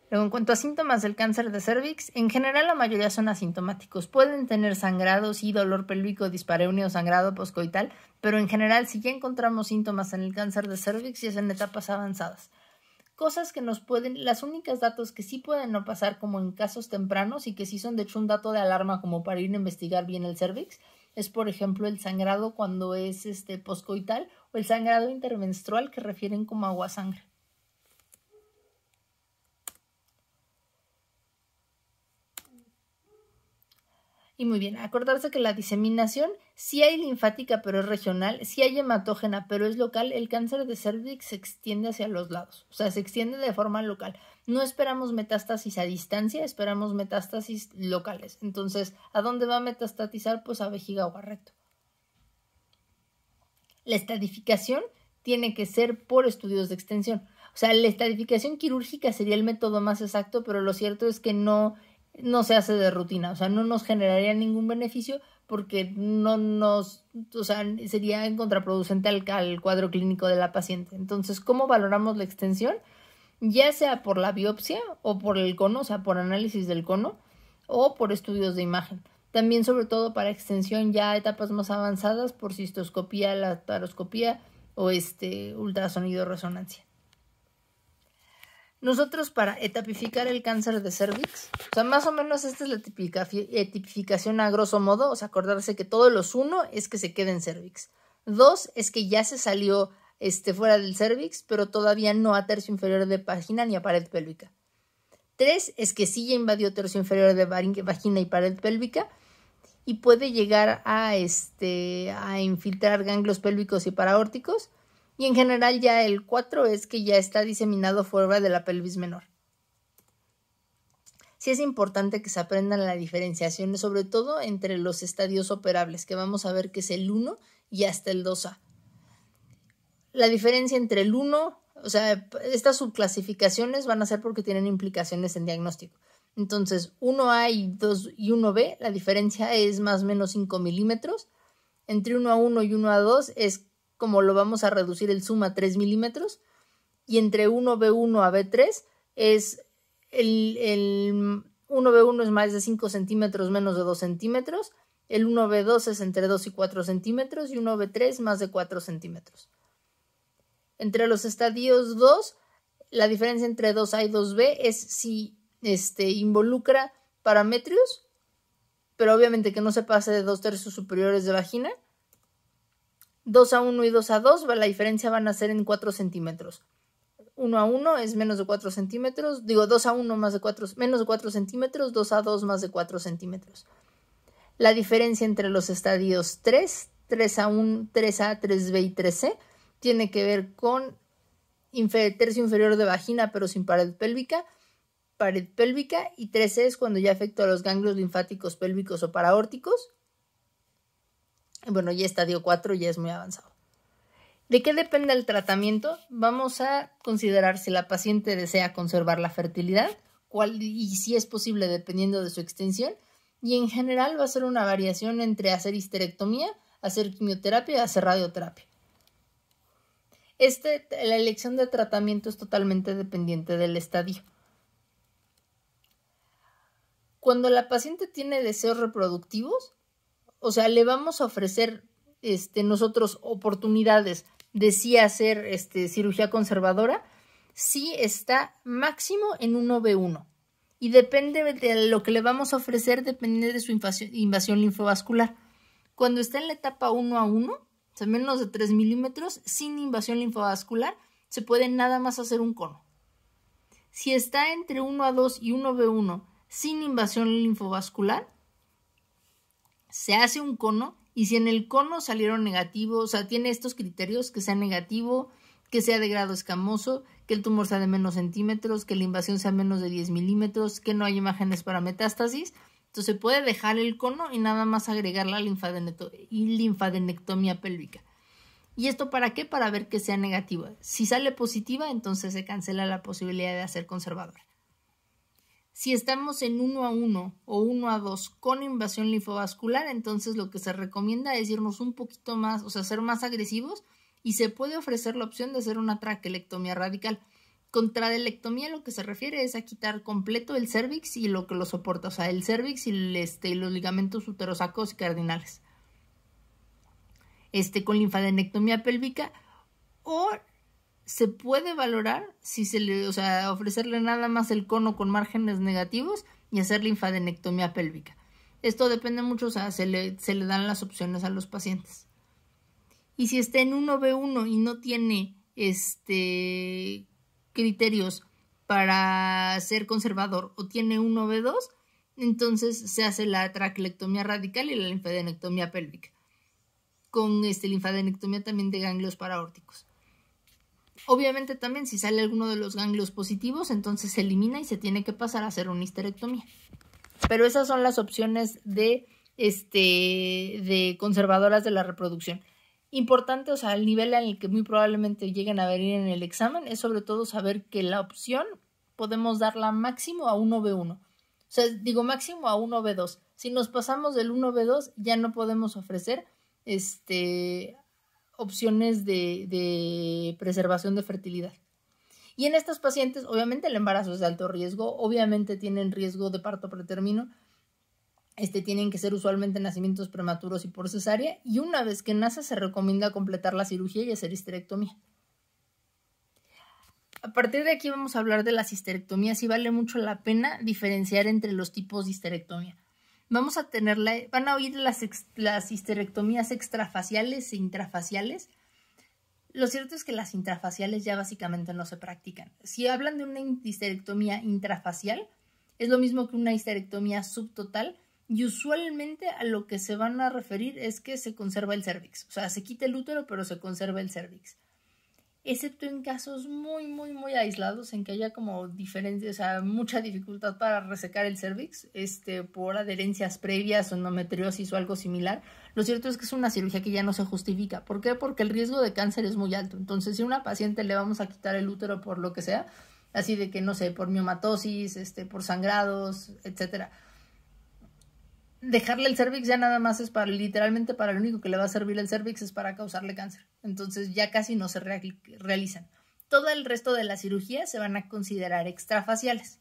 Luego, en cuanto a síntomas del cáncer de cervix, en general la mayoría son asintomáticos. Pueden tener sangrado, sí, dolor pélvico, dispareunia o sangrado poscoital, pero en general si ya encontramos síntomas en el cáncer de cervix y es en etapas avanzadas. Cosas que nos pueden, las únicas datos que sí pueden no pasar como en casos tempranos y que sí son de hecho un dato de alarma como para ir a investigar bien el cervix, es por ejemplo el sangrado cuando es poscoital o el sangrado intermenstrual que refieren como agua sangre. Y muy bien, acordarse que la diseminación, sí hay linfática pero es regional, sí hay hematógena pero es local, el cáncer de cervix se extiende hacia los lados, o sea, se extiende de forma local. No esperamos metástasis a distancia, esperamos metástasis locales. Entonces, ¿a dónde va a metastatizar? Pues a vejiga o a recto. La estadificación tiene que ser por estudios de extensión. O sea, la estadificación quirúrgica sería el método más exacto, pero lo cierto es que no se hace de rutina, o sea, no nos generaría ningún beneficio porque sería contraproducente al cuadro clínico de la paciente. Entonces, ¿cómo valoramos la extensión? Ya sea por la biopsia o por el cono, o sea, por análisis del cono o por estudios de imagen. También, sobre todo, para extensión ya a etapas más avanzadas por cistoscopía, laparoscopía o ultrasonido resonancia. Nosotros para etapificar el cáncer de cervix, o sea, más o menos esta es la tipificación a grosso modo, o sea, acordarse que todos los 1 es que se quede en cervix, 2 es que ya se salió fuera del cervix, pero todavía no a tercio inferior de vagina ni a pared pélvica. 3 es que sí ya invadió tercio inferior de vagina y pared pélvica y puede llegar a infiltrar ganglios pélvicos y paraórticos. Y en general ya el 4 es que ya está diseminado fuera de la pelvis menor. Sí es importante que se aprendan la diferenciación, sobre todo entre los estadios operables, que vamos a ver que es el 1 y hasta el 2A. La diferencia entre el 1, o sea, estas subclasificaciones van a ser porque tienen implicaciones en diagnóstico. Entonces, 1A y 2 y 1B, la diferencia es más o menos 5 milímetros. Entre 1A1 y 1A2 es como lo vamos a reducir el zoom a 3 milímetros, y entre 1B1 a B3 es el 1B1 es más de 5 centímetros menos de 2 centímetros, el 1B2 es entre 2 y 4 centímetros y 1B3 más de 4 centímetros. Entre los estadios 2, la diferencia entre 2A y 2B es si involucra parametrios, pero obviamente que no se pase de 2/3 superiores de vagina. 2A1 y 2A2, la diferencia van a ser en 4 centímetros. 1A1 es menos de 4 centímetros, 2A1 menos de 4 centímetros, 2A2 más de 4 centímetros. La diferencia entre los estadios 3, 3A1, 3A, 3B y 3C tiene que ver con tercio inferior de vagina pero sin pared pélvica, y 3C es cuando ya afecta a los ganglios linfáticos pélvicos o paraórticos. Bueno, ya estadio 4 ya es muy avanzado. ¿De qué depende el tratamiento? Vamos a considerar si la paciente desea conservar la fertilidad, y si es posible dependiendo de su extensión, y en general va a ser una variación entre hacer histerectomía, hacer quimioterapia y hacer radioterapia. La elección de tratamiento es totalmente dependiente del estadio. Cuando la paciente tiene deseos reproductivos, o sea, le vamos a ofrecer nosotros oportunidades de sí hacer cirugía conservadora, sí está máximo en 1B1. Y depende de lo que le vamos a ofrecer, depende de su invasión linfovascular. Cuando está en la etapa 1A1, o sea, menos de 3 milímetros, sin invasión linfovascular, se puede nada más hacer un cono. Si está entre 1A2 y 1B1 sin invasión linfovascular, se hace un cono, y si en el cono salieron negativos, o sea, tiene estos criterios, que sea negativo, que sea de grado escamoso, que el tumor sea de menos centímetros, que la invasión sea menos de 10 milímetros, que no hay imágenes para metástasis, entonces se puede dejar el cono y nada más agregar la linfadenectomía pélvica. ¿Y esto para qué? Para ver que sea negativa. Si sale positiva, entonces se cancela la posibilidad de hacer conservadora. Si estamos en 1A1 o 1A2 con invasión linfovascular, entonces lo que se recomienda es irnos un poquito más, o sea, ser más agresivos, y se puede ofrecer la opción de hacer una traquelectomía radical. Con tradelectomía lo que se refiere es a quitar completo el cérvix y lo que lo soporta, o sea, el cérvix y los ligamentos uterosacros y cardinales. Con linfadenectomía pélvica, o se puede valorar si ofrecerle nada más el cono con márgenes negativos y hacer linfadenectomía pélvica. Esto depende mucho, o sea, se le dan las opciones a los pacientes. Y si está en 1B1 y no tiene criterios para ser conservador o tiene 1B2, entonces se hace la traquelectomía radical y la linfadenectomía pélvica, con linfadenectomía también de ganglios paraórticos. Obviamente también si sale alguno de los ganglios positivos, entonces se elimina y se tiene que pasar a hacer una histerectomía. Pero esas son las opciones de conservadoras de la reproducción. Importante, o sea, el nivel en el que muy probablemente lleguen a venir en el examen es sobre todo saber que la opción podemos darla máximo a 1B1. O sea, digo máximo a 1B2. Si nos pasamos del 1B2 ya no podemos ofrecer opciones de preservación de fertilidad. Y en estos pacientes, obviamente el embarazo es de alto riesgo, obviamente tienen riesgo de parto pretérmino, tienen que ser usualmente nacimientos prematuros y por cesárea, y una vez que nace se recomienda completar la cirugía y hacer histerectomía. A partir de aquí vamos a hablar de las histerectomías y vale mucho la pena diferenciar entre los tipos de histerectomía. Van a oír las histerectomías extrafaciales e intrafaciales. Lo cierto es que las intrafaciales ya básicamente no se practican. Si hablan de una histerectomía intrafacial, es lo mismo que una histerectomía subtotal, y usualmente a lo que se van a referir es que se conserva el cérvix. O sea, se quita el útero, pero se conserva el cérvix. Excepto en casos muy, muy, muy aislados en que haya como diferencia, o sea, mucha dificultad para resecar el cérvix, por adherencias previas o endometriosis o algo similar. Lo cierto es que es una cirugía que ya no se justifica. ¿Por qué? Porque el riesgo de cáncer es muy alto. Entonces, si a una paciente le vamos a quitar el útero por lo que sea, así de que, no sé, por miomatosis, por sangrados, etcétera, dejarle el cérvix ya nada más es literalmente para lo único que le va a servir el cérvix es para causarle cáncer. Entonces ya casi no se realizan. Todo el resto de las cirugías se van a considerar extrafaciales.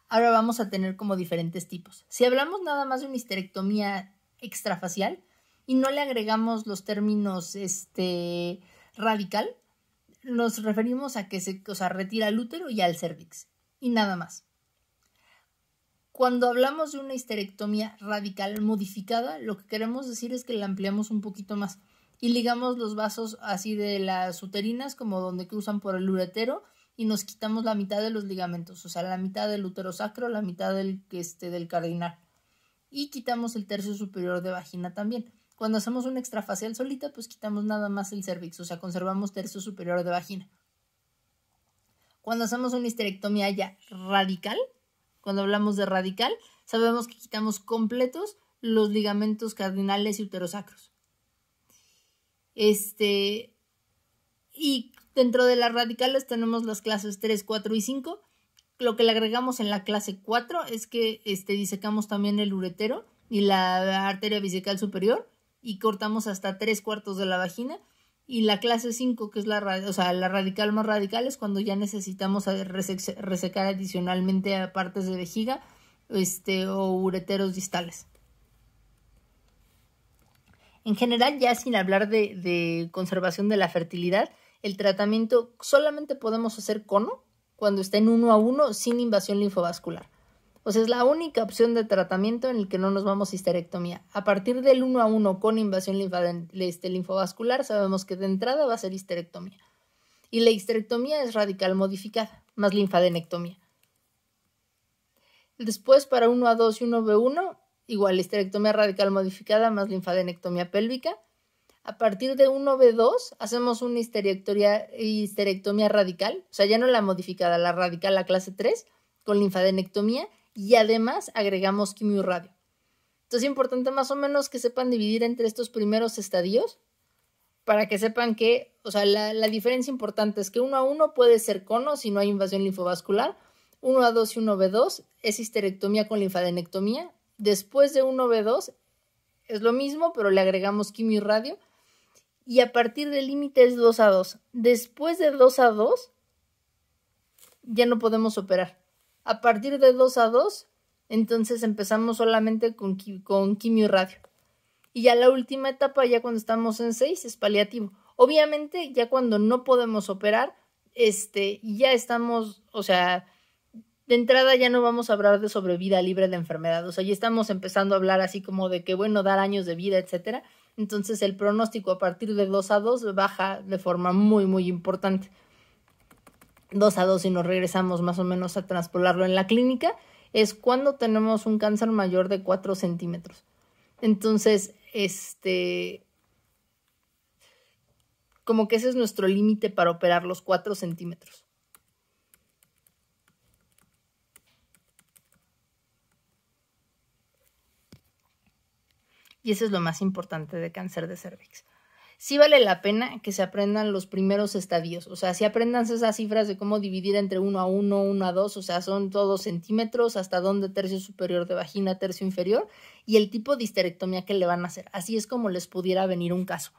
Ahora vamos a tener como diferentes tipos. Si hablamos nada más de una histerectomía extrafacial y no le agregamos los términos radical, nos referimos a que se retira el útero y al cérvix y nada más. Cuando hablamos de una histerectomía radical modificada, lo que queremos decir es que la ampliamos un poquito más y ligamos los vasos así de las uterinas como donde cruzan por el uretero y nos quitamos la mitad de los ligamentos, o sea, la mitad del uterosacro, la mitad del cardinal, y quitamos el tercio superior de vagina también. Cuando hacemos una extrafacial solita, pues quitamos nada más el cérvix, o sea, conservamos tercio superior de vagina. Cuando hacemos una histerectomía ya radical, cuando hablamos de radical, sabemos que quitamos completos los ligamentos cardinales y uterosacros. Y dentro de las radicales tenemos las clases 3, 4 y 5. Lo que le agregamos en la clase 4 es que disecamos también el uretero y la arteria vesical superior y cortamos hasta 3/4 de la vagina. Y la clase 5, que es la radical más radical, es cuando ya necesitamos resecar adicionalmente a partes de vejiga o ureteros distales. En general, ya sin hablar de conservación de la fertilidad, el tratamiento solamente podemos hacer cono cuando está en 1-1 sin invasión linfovascular. O sea, es la única opción de tratamiento en el que no nos vamos a histerectomía. A partir del 1-1 con invasión linfovascular, sabemos que de entrada va a ser histerectomía. Y la histerectomía es radical modificada, más linfadenectomía. Después, para 1A2 y 1B1, igual histerectomía radical modificada, más linfadenectomía pélvica. A partir de 1B2, hacemos una histerectomía radical, o sea, ya no la modificada, la radical, la clase 3, con linfadenectomía. Y además agregamos quimio-radio. Entonces es importante más o menos que sepan dividir entre estos primeros estadios para que sepan que, o sea, la diferencia importante es que 1-1 puede ser cono si no hay invasión linfovascular, 1A2 y 1B2 es histerectomía con linfadenectomía, después de 1B2 es lo mismo pero le agregamos quimio-radio y a partir del límite es 2A2. Después de 2A2 ya no podemos operar. A partir de 2A2, entonces empezamos solamente con quimio y radio. Y ya la última etapa, ya cuando estamos en 6, es paliativo. Obviamente, ya cuando no podemos operar, ya estamos, o sea, de entrada ya no vamos a hablar de sobrevida libre de enfermedad. O sea, ya estamos empezando a hablar así como de que, bueno, dar años de vida, etcétera. Entonces, el pronóstico a partir de 2A2 baja de forma muy, muy importante. 2A2, si nos regresamos más o menos a transpolarlo en la clínica, es cuando tenemos un cáncer mayor de 4 centímetros. Entonces, como que ese es nuestro límite para operar, los 4 centímetros. Y eso es lo más importante de cáncer de cervix. Sí vale la pena que se aprendan los primeros estadios, o sea, si aprendan esas cifras de cómo dividir entre 1A1, 1A2, o sea, son todos centímetros, hasta dónde tercio superior de vagina, tercio inferior, y el tipo de histerectomía que le van a hacer. Así es como les pudiera venir un caso.